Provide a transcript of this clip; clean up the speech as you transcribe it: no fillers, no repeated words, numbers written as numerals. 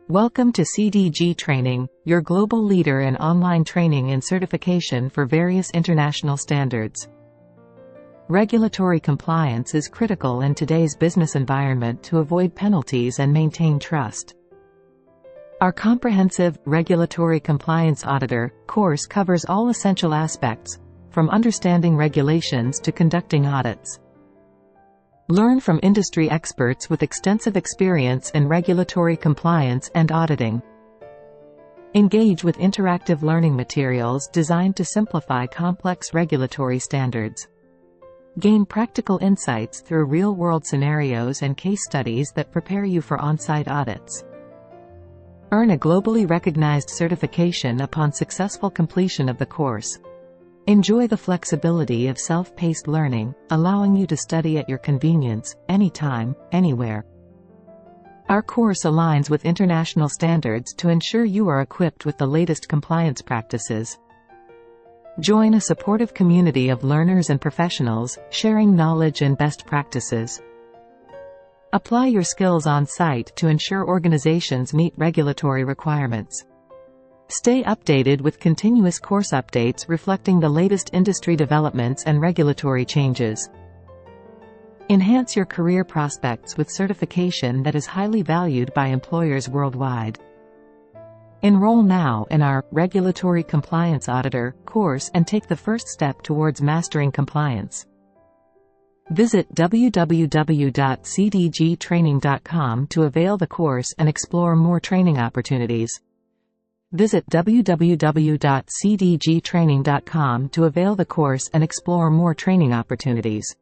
Welcome to CDG Training, your global leader in online training and certification for various international standards. Regulatory compliance is critical in today's business environment to avoid penalties and maintain trust. Our comprehensive Regulatory Compliance Auditor course covers all essential aspects, from understanding regulations to conducting audits. Learn from industry experts with extensive experience in regulatory compliance and auditing. Engage with interactive learning materials designed to simplify complex regulatory standards. Gain practical insights through real-world scenarios and case studies that prepare you for on-site audits. Earn a globally recognized certification upon successful completion of the course. Enjoy the flexibility of self-paced learning, allowing you to study at your convenience, anytime, anywhere. Our course aligns with international standards to ensure you are equipped with the latest compliance practices. Join a supportive community of learners and professionals, sharing knowledge and best practices. Apply your skills on site to ensure organizations meet regulatory requirements. Stay updated with continuous course updates reflecting the latest industry developments and regulatory changes. Enhance your career prospects with certification that is highly valued by employers worldwide. Enroll now in our Regulatory Compliance Auditor course and take the first step towards mastering compliance. Visit www.cdgtraining.com to avail the course and explore more training opportunities. Visit www.cdgtraining.com to avail the course and explore more training opportunities.